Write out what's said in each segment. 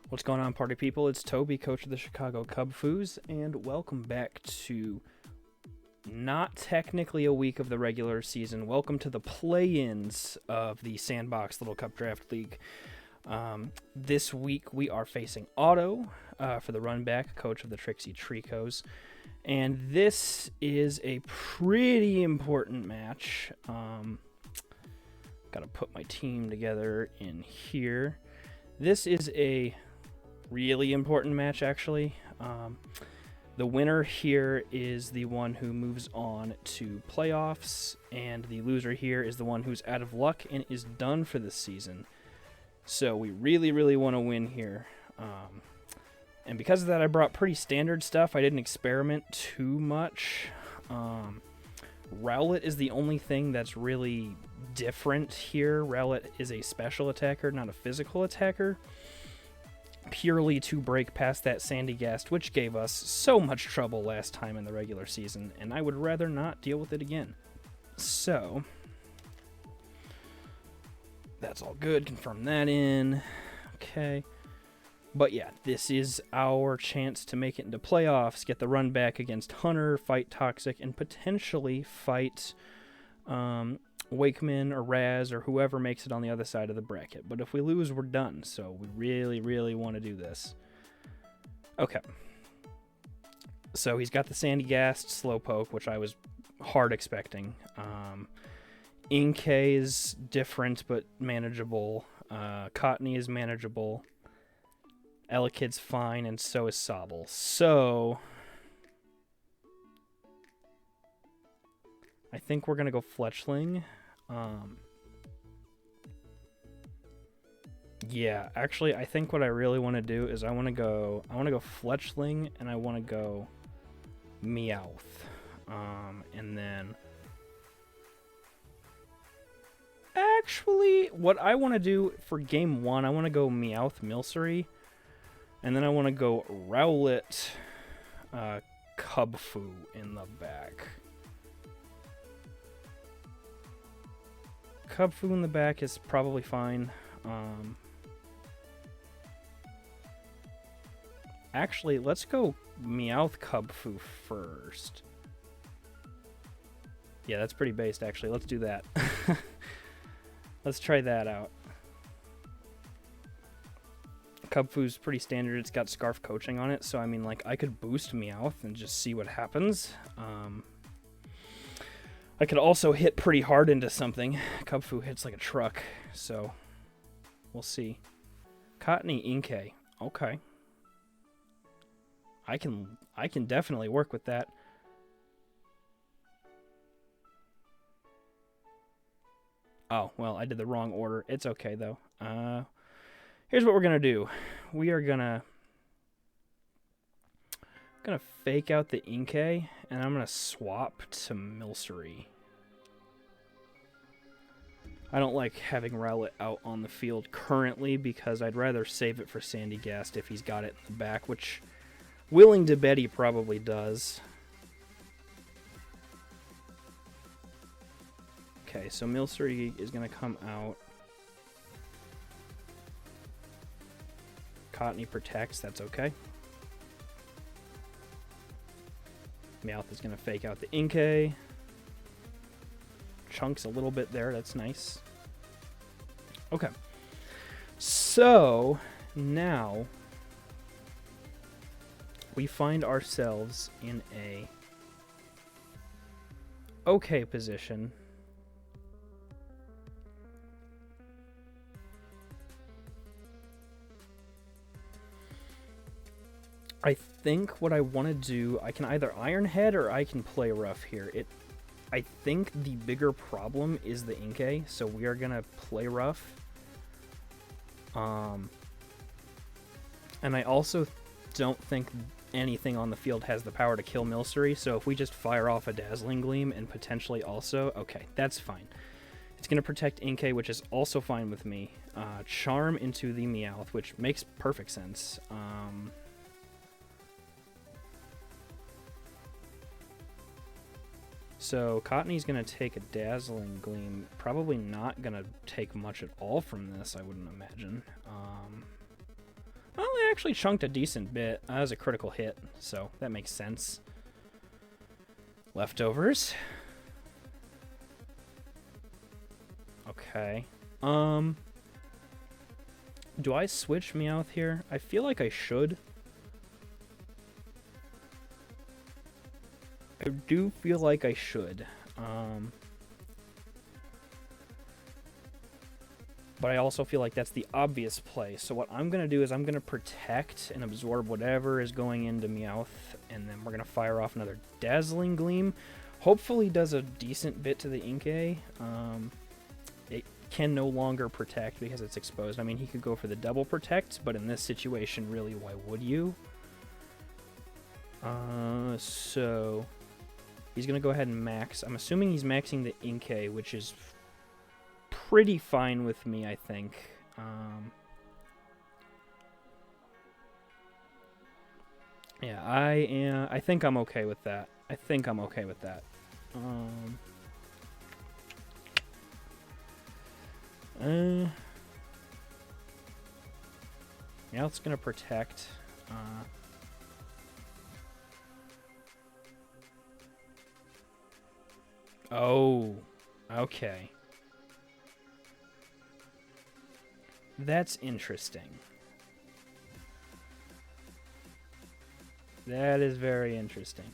What's going on, party people? It's Toby, coach of the Chicago Cub Foos, and welcome back to not technically a week of the regular season. Welcome to the play-ins of the Sandbox Little Cup Draft League. This week we are facing Otto for the run back, coach of the Trixie Tricos, and this is a pretty important match. Got to put my team together in here. This is a really important match, actually. The winner here is the one who moves on to playoffs, and the loser here is the one who's out of luck and is done for this season. So we really want to win here. And because of that, I brought pretty standard stuff. I didn't experiment too much. Rowlet is the only thing that's really different here. Rowlet is a special attacker, not a physical attacker, purely to break past that Sandygast, which gave us so much trouble last time in the regular season, and I would rather not deal with it again. So that's all good. Confirm that in. Okay. But yeah, this is our chance to make it into playoffs, get the run back against Hunter, fight Toxic, and potentially fight Wakeman or Raz or whoever makes it on the other side of the bracket. But if we lose, we're done. So we really want to do this. Okay. So he's got the Sandygast Slowpoke, which I was hard expecting. Inkay is different but manageable. Cottony is manageable. Elekid's fine, and so is Sobble. So I think we're gonna go Fletchling. Yeah, actually, I think what I really want to do is I want to go Fletchling, and I want to go Meowth, and then actually, what I want to do for game one, I want to go Meowth Milcery. And then I want to go Rowlet, Cubfu in the back. Cubfu in the back is probably fine. Actually, let's go Meowth Cubfu first. Yeah, that's pretty based, actually. Let's do that. Let's try that out. Cubfu's pretty standard. It's got Scarf Coaching on it, so I mean, like, I could boost Meowth and just see what happens. I could also hit pretty hard into something. Cubfu hits like a truck, so we'll see. Cottony Inkay. Okay. I can definitely work with that. Oh, well, I did the wrong order. It's okay, though. Here's what we're going to do. We are going to fake out the Inkay, and I'm going to swap to Milcery. I don't like having Rowlet out on the field currently because I'd rather save it for Sandygast if he's got it in the back, which willing to bet he probably does. Okay, so Milcery is going to come out. Cottony protects, that's okay. Meowth is going to fake out the Inkay. Chunks a little bit there, that's nice. Okay. So, now we find ourselves in a okay position. I think what I want to do, I can either Iron Head or I can play rough here. I think the bigger problem is the Inkay, so we are going to play rough. And I also don't think anything on the field has the power to kill Milcery, so if we just fire off a Dazzling Gleam and potentially also... Okay, that's fine. It's going to protect Inkay, which is also fine with me. Charm into the Meowth, which makes perfect sense. So Cottony's going to take a Dazzling Gleam. Probably not going to take much at all from this, I wouldn't imagine. Well, actually chunked a decent bit. That was a critical hit, so that makes sense. Leftovers. Okay. Do I switch Meowth here? I feel like I should. I do feel like I should. But I also feel like that's the obvious play. So what I'm going to do is I'm going to protect and absorb whatever is going into Meowth. And then we're going to fire off another Dazzling Gleam. Hopefully does a decent bit to the Inkay. It can no longer protect because it's exposed. I mean, he could go for the double protect, but in this situation, really, why would you? So he's going to go ahead and max. I'm assuming he's maxing the Inkay, which is pretty fine with me, I think. Yeah, I think I'm okay with that. I think I'm okay with that. Yeah, it's gonna protect. Oh, okay. That's interesting. That is very interesting.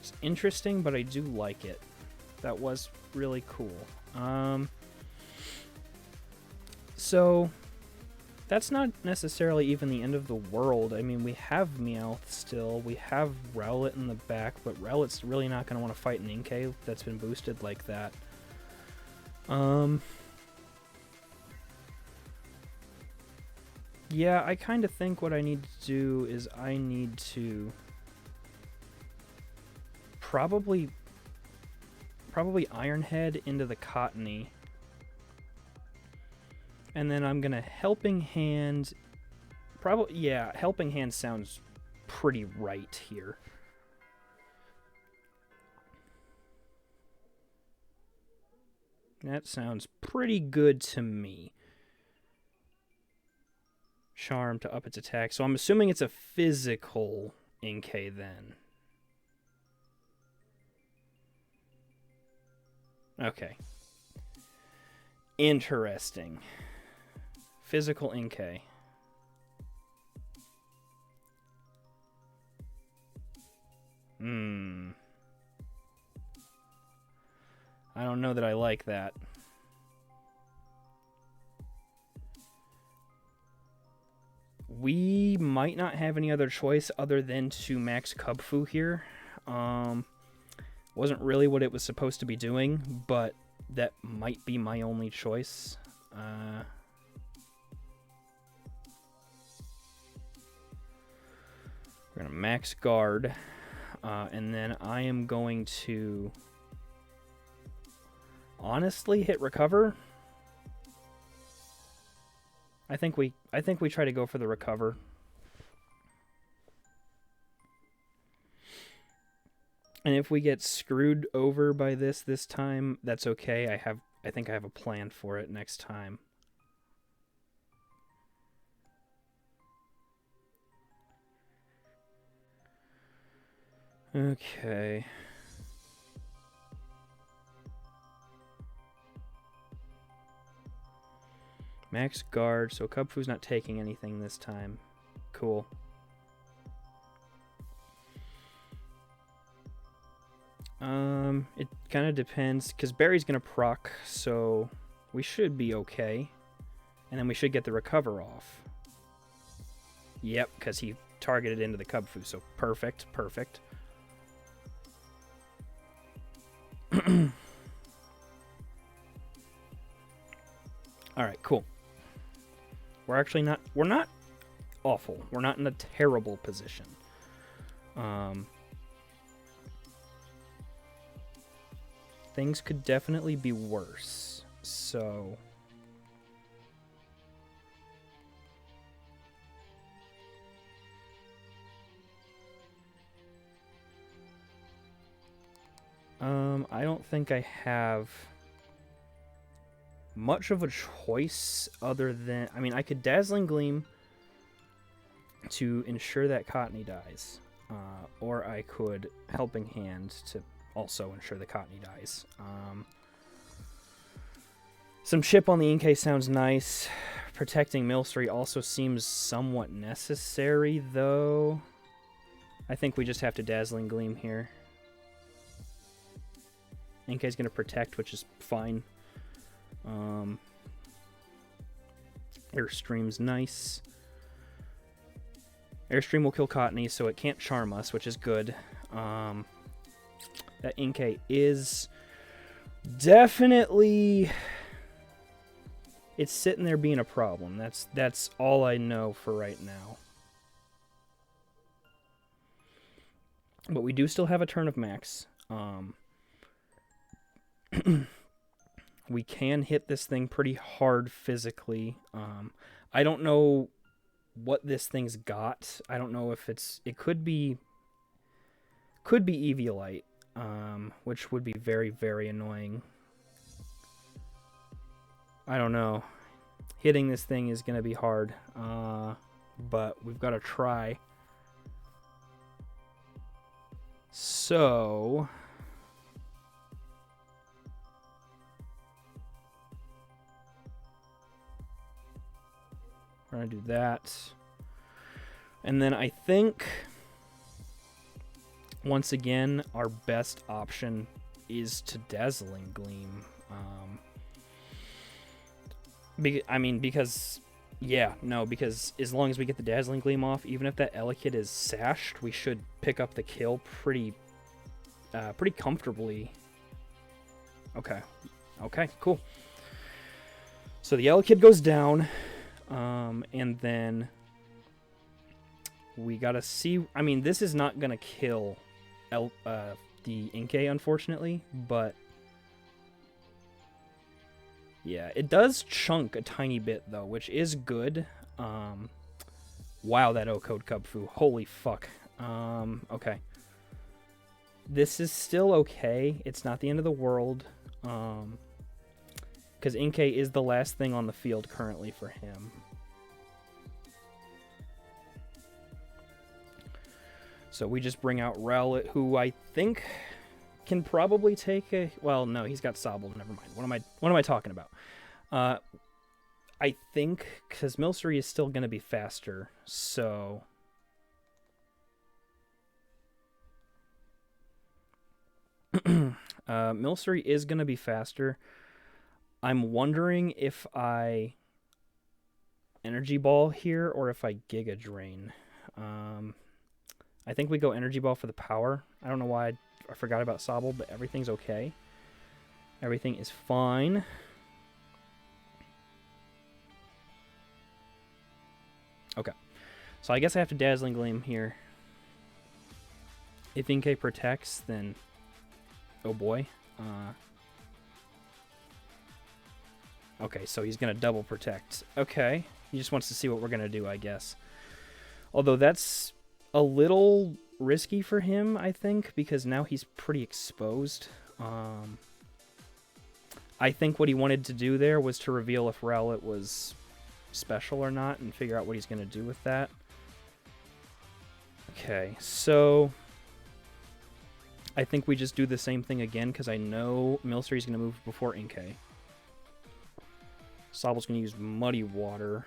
It's interesting, but I do like it. That was really cool. So that's not necessarily even the end of the world. I mean, we have Meowth still. We have Rowlet in the back, but Rowlet's really not going to want to fight an Inkay that's been boosted like that. Yeah, I kind of think what I need to do is I need to probably Iron Head into the Cottony. And then I'm going to Helping Hand. Probably, yeah, Helping Hand sounds pretty right here. That sounds pretty good to me. Charm to up its attack. So I'm assuming it's a physical Inkay then. Okay. Interesting. Physical Inkay. I don't know that I like that. We might not have any other choice other than to max Kubfu here. Wasn't really what it was supposed to be doing, but that might be my only choice. We're going to max guard, and then I am going to honestly hit recover. I think we try to go for the recover. And if we get screwed over by this time, that's okay. I think I have a plan for it next time. Okay. Max guard, so Kubfu's not taking anything this time. Cool. It kind of depends, because Barry's going to proc, so we should be okay. And then we should get the recover off. Yep, because he targeted into the Kubfu, so perfect, perfect. Alright, cool. We're not awful. We're not in a terrible position. Things could definitely be worse. So I don't think I have much of a choice other than... I mean, I could Dazzling Gleam to ensure that Cottony dies. Or I could Helping Hand to also ensure the Cottony dies. Some chip on the Inkay sounds nice. Protecting Milcery also seems somewhat necessary, though. I think we just have to Dazzling Gleam here. Inkay's going to protect, which is fine. Airstream's nice. Airstream will kill Cottony, so it can't charm us, which is good. That Inkay is definitely... It's sitting there being a problem. That's all I know for right now. But we do still have a turn of max. We can hit this thing pretty hard physically. I don't know what this thing's got. I don't know if it could be Eviolite, which would be very, very annoying. I don't know. Hitting this thing is going to be hard, but we've got to try. So... we're going to do that. And then I think, once again, our best option is to Dazzling Gleam. Because as long as we get the Dazzling Gleam off, even if that Elekid is sashed, we should pick up the kill pretty comfortably. Okay, cool. So the Elekid goes down, and then we gotta see. I mean, this is not gonna kill the Inkay, unfortunately, but. Yeah, it does chunk a tiny bit, though, which is good. Wow, that O-Code Cubfu. Holy fuck. Okay. This is still okay. It's not the end of the world. Because Inkay is the last thing on the field currently for him. So we just bring out Rowlet, who I think... can probably take a... Well, no, he's got Sobble. Never mind. What am I talking about? I think, because Milcery is still going to be faster, so... Milcery is going to be faster. I'm wondering if I Energy Ball here or if I Giga Drain. I think we go Energy Ball for the power. I don't know why I forgot about Sobble, but everything's okay. Everything is fine. Okay. So I guess I have to Dazzling Gleam here. If Inkay protects, then... oh boy. Okay, so he's going to double protect. Okay. He just wants to see what we're going to do, I guess. Although that's a little risky for him, I think, because now he's pretty exposed. I think what he wanted to do there was to reveal if Rowlet was special or not and figure out what he's going to do with that. Okay, so I think we just do the same thing again because I know Milcery's going to move before Inkay. Sobble's going to use Muddy Water.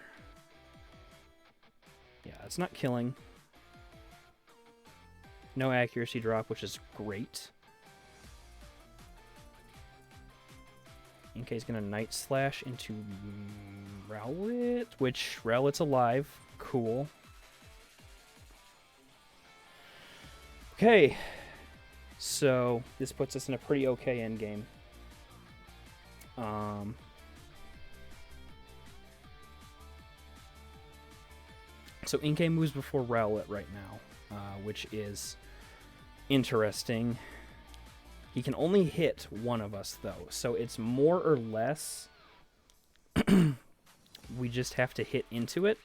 Yeah, it's not killing. No accuracy drop, which is great. Inkay's going to Night Slash into Rowlet, which Rowlet's alive. Cool. Okay. So, this puts us in a pretty okay endgame. So, Inkay moves before Rowlet right now, which is interesting. He can only hit one of us, though, so it's more or less we just have to hit into it.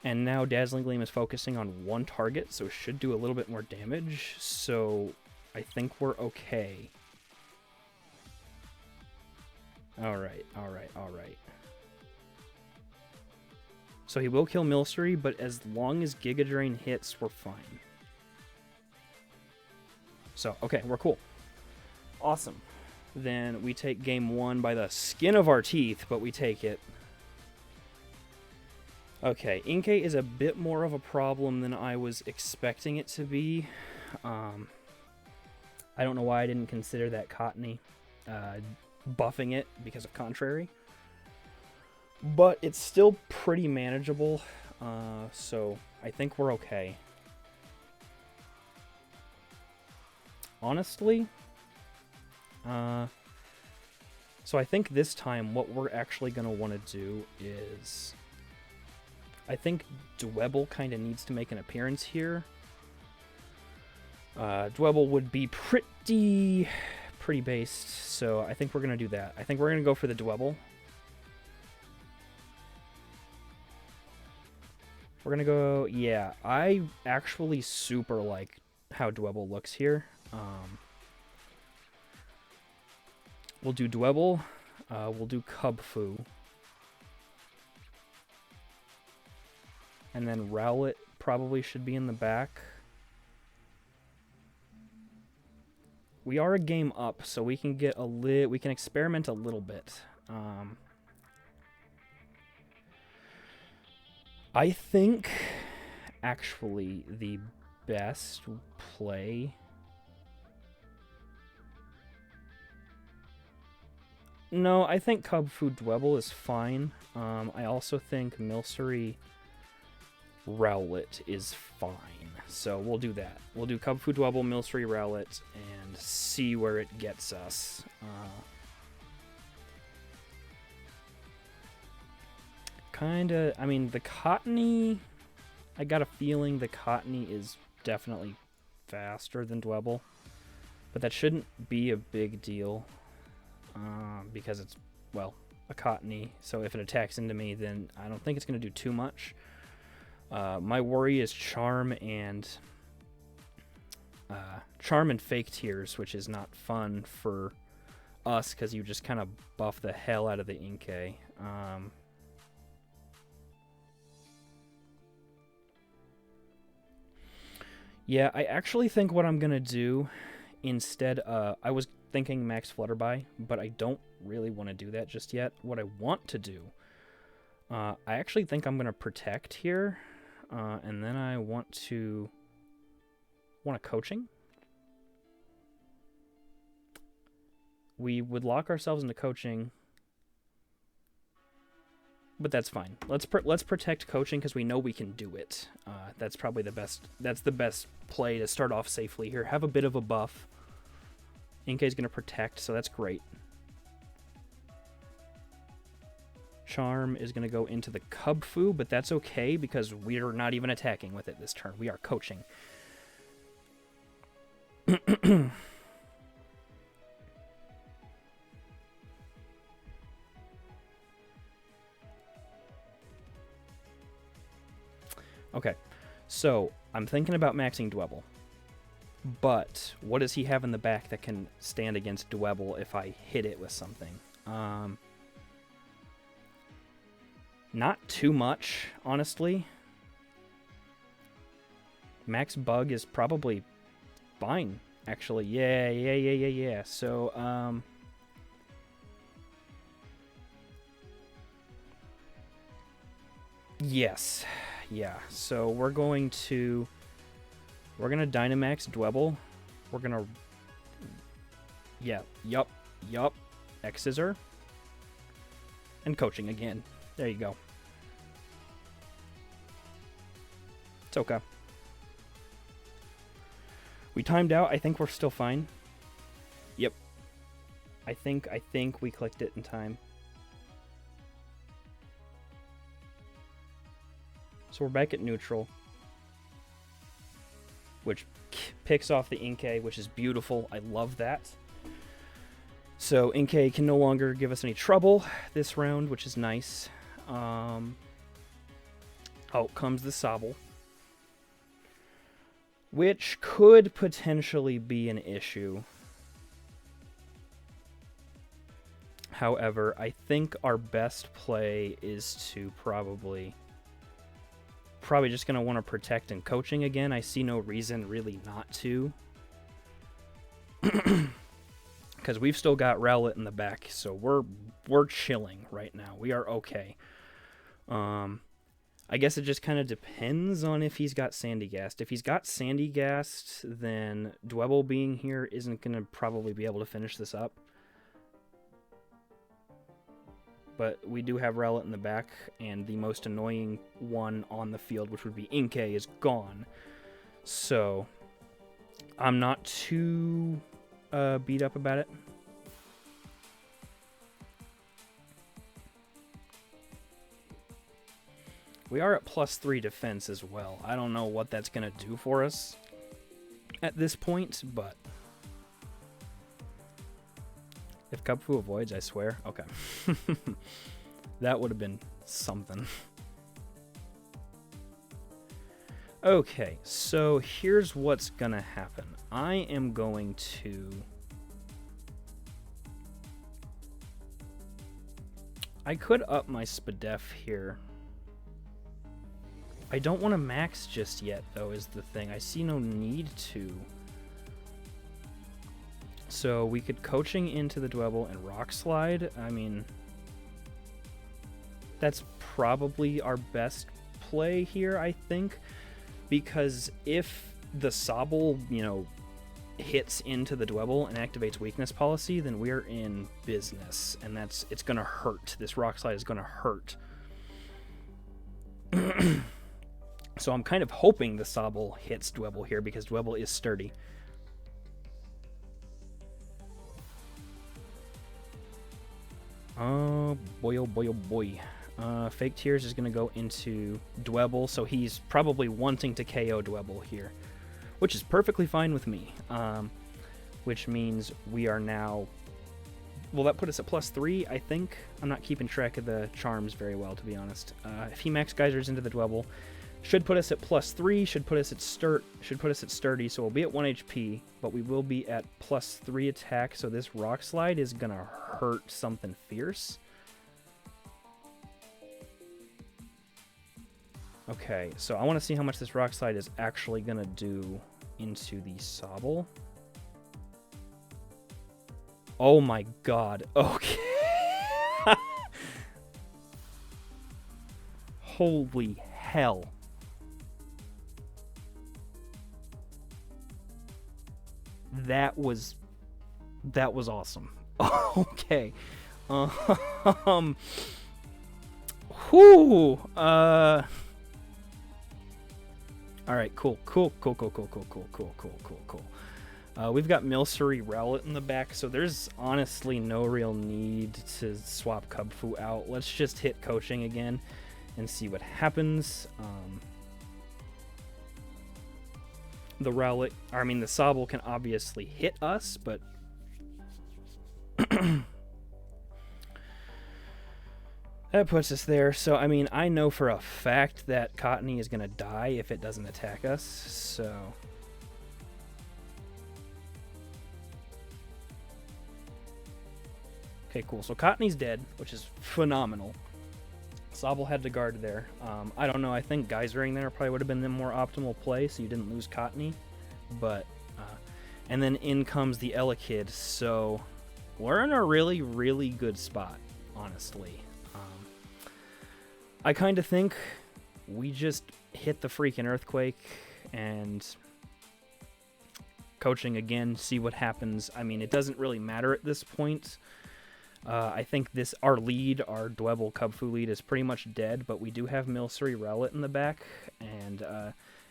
And now Dazzling Gleam is focusing on one target, so it should do a little bit more damage. So I think we're okay. Alright, alright, alright. So he will kill Milcery, but as long as Giga Drain hits, we're fine. So, okay, we're cool. Awesome. Then we take game 1 by the skin of our teeth, but we take it. Okay, Inkay is a bit more of a problem than I was expecting it to be. I don't know why I didn't consider that Cottony buffing it because of Contrary. But it's still pretty manageable, so I think we're okay. Honestly, so I think this time what we're actually going to want to do is, I think DWEBBLE kind of needs to make an appearance here. DWEBBLE would be pretty based, so I think we're going to do that. I think we're going to go for the DWEBBLE. We're going to go, yeah, I actually super like how DWEBBLE looks here. We'll do DWEBBLE, we'll do Kubfu. And then Rowlet probably should be in the back. We are a game up, so we can get we can experiment a little bit. I think actually the best play. No, I think Kubfu DWEBBLE is fine. I also think Milcery Rowlet is fine. So we'll do that. We'll do Kubfu DWEBBLE, Milcery Rowlet, and see where it gets us. Kinda, I mean, the Cottony, I got a feeling the Cottony is definitely faster than DWEBBLE. But that shouldn't be a big deal. Because it's, well, a Cottony. So if it attacks into me, then I don't think it's going to do too much. My worry is Charm and Fake Tears, which is not fun for us because you just kind of buff the hell out of the Inkay. Yeah, I actually think what I'm going to do instead, I was thinking Max Flutterby, but I don't really want to do that just yet. What I want to do, I actually think I'm going to Protect here, and then I want a Coaching. We would lock ourselves into Coaching, but that's fine. Let's Protect Coaching because we know we can do it. That's probably the best. That's the best play to start off safely here. Have a bit of a buff. Inkay's going to Protect, so that's great. Charm is going to go into the Kubfu, but that's okay because we're not even attacking with it this turn. We are coaching. Okay, so I'm thinking about maxing DWEBBLE. But what does he have in the back that can stand against DWEBBLE if I hit it with something? Not too much, honestly. Max Bug is probably fine, actually. Yeah. So, yes. Yeah, so we're going to Dynamax DWEBBLE. We're gonna, yeah, yup, X-Scissor, and Coaching again. There you go. It's okay. We timed out. I think we're still fine. Yep. I think we clicked it in time. So we're back at neutral, which picks off the Inkay, which is beautiful. I love that. So Inkay can no longer give us any trouble this round, which is nice. Out comes the Sobble. which could potentially be an issue. However, I think our best play is to probably just going to want to protect and coaching again. I see no reason really not to. Because we've still got Rowlet in the back, so we're chilling right now. We are okay. I guess it just kind of depends on if he's got Sandygast. If he's got Sandygast, then DWEBBLE being here isn't going to probably be able to finish this up. But we do have Rowlet in the back, and the most annoying one on the field, which would be Inkay, is gone. So I'm not too beat up about it. We are at +3 defense as well. I don't know what that's going to do for us at this point, but if Cubfu avoids, I swear. Okay. That would have been something. Okay, so here's what's going to happen. I am going to... I could up my SBDL here. I don't want to max just yet, though, is the thing. I see no need to. So we could coaching into the DWEBBLE and Rock Slide. I mean, that's probably our best play here, I think. Because if the Sobble, you know, hits into the DWEBBLE and activates weakness policy, then we're in business. And it's going to hurt. This Rock Slide is going to hurt. So I'm kind of hoping the Sobble hits DWEBBLE here because DWEBBLE is sturdy. Oh boy, oh boy, oh boy. Fake Tears is going to go into DWEBBLE, so he's probably wanting to KO DWEBBLE here, which is perfectly fine with me. Which means we are now... Will that put us at +3, I think? I'm not keeping track of the charms very well, to be honest. If he max geysers into the DWEBBLE, should put us at +3, should put us at sturdy, so we'll be at 1 HP, but we will be at +3 attack, so this Rock Slide is gonna hurt something fierce. Okay, so I want to see how much this Rock Slide is actually gonna do into the Sobble. Oh my god, okay. Holy hell. That was awesome. Okay. Whew. All right, cool. We've got Milcery Rowlet in the back, so there's honestly no real need to swap Cubfu out. Let's just hit coaching again and see what happens. The Rowlet, I mean, the Sobble can obviously hit us, but that puts us there. So, I mean, I know for a fact that Cottony is going to die if it doesn't attack us, so... Okay, cool. So Cottony's dead, which is phenomenal. Sobble had to guard there. I don't know. I think geysering there probably would have been the more optimal play, so you didn't lose Cottony. But, and then in comes the Elekid, so we're in a really, really good spot, honestly. I kind of think we just hit the freaking Earthquake and coaching again, see what happens. I mean, it doesn't really matter at this point. I think our DWEBBLE Cubfu lead is pretty much dead, but we do have Milcery Rowlet in the back, and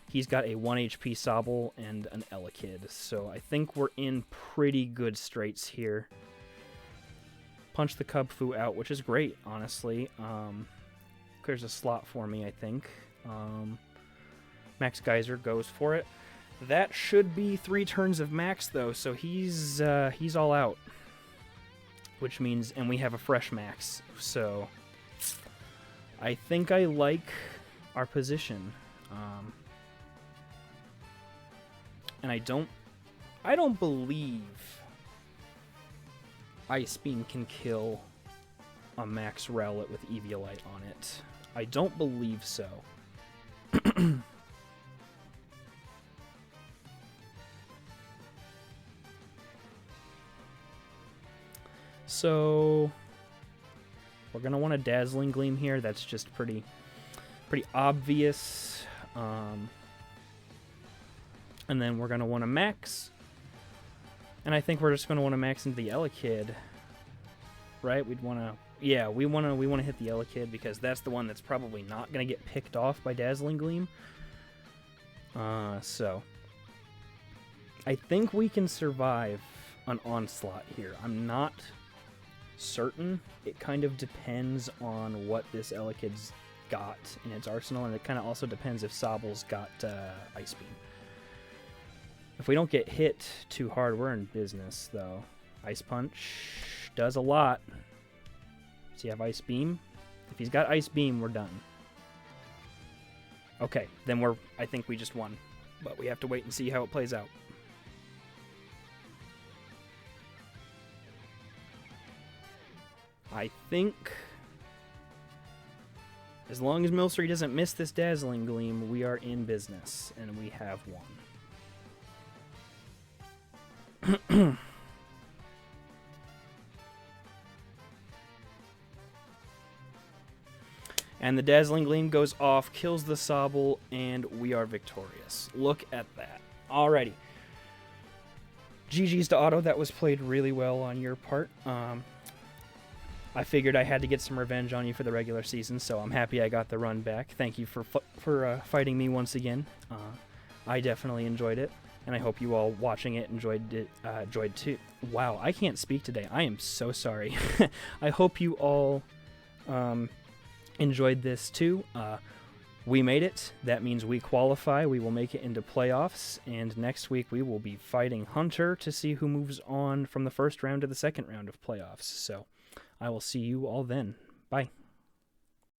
he's got a 1 HP Sobble and an Elekid, so I think we're in pretty good straits here. Punch the Cubfu out, which is great, honestly. Clears a slot for me, I think. Max Geyser goes for it. That should be 3 turns of Max, though, so he's all out. Which means, and we have a fresh Max, so I think I like our position. And I don't believe Ice Beam can kill a max Rowlet with Eviolite on it. I don't believe so. So we're gonna want a Dazzling Gleam here. That's just pretty obvious. And then we're gonna want to max. And I think we're just gonna want to max into the Elekid, right? We'd want to, yeah, we want to hit the Elekid because that's the one that's probably not gonna get picked off by Dazzling Gleam. So I think we can survive an Onslaught here. I'm not certain. It kind of depends on what this Elekid's got in its arsenal, and it kind of also depends if Sobble's got Ice Beam. If we don't get hit too hard, we're in business, though. Ice Punch does a lot. Does he have Ice Beam? If he's got Ice Beam, we're done. Okay, then I think we just won. But we have to wait and see how it plays out. I think as long as Milcery doesn't miss this Dazzling Gleam, we are in business, and we have won. And the Dazzling Gleam goes off, kills the Sobble, and we are victorious. Look at that. Alrighty. GG's to Otto. That was played really well on your part. I figured I had to get some revenge on you for the regular season, so I'm happy I got the run back. Thank you for fighting me once again. I definitely enjoyed it, and I hope you all watching it enjoyed too. Wow, I can't speak today. I am so sorry. I hope you all enjoyed this too. We made it. That means we qualify. We will make it into playoffs, and next week we will be fighting Hunter to see who moves on from the first round to the second round of playoffs. So I will see you all then. Bye.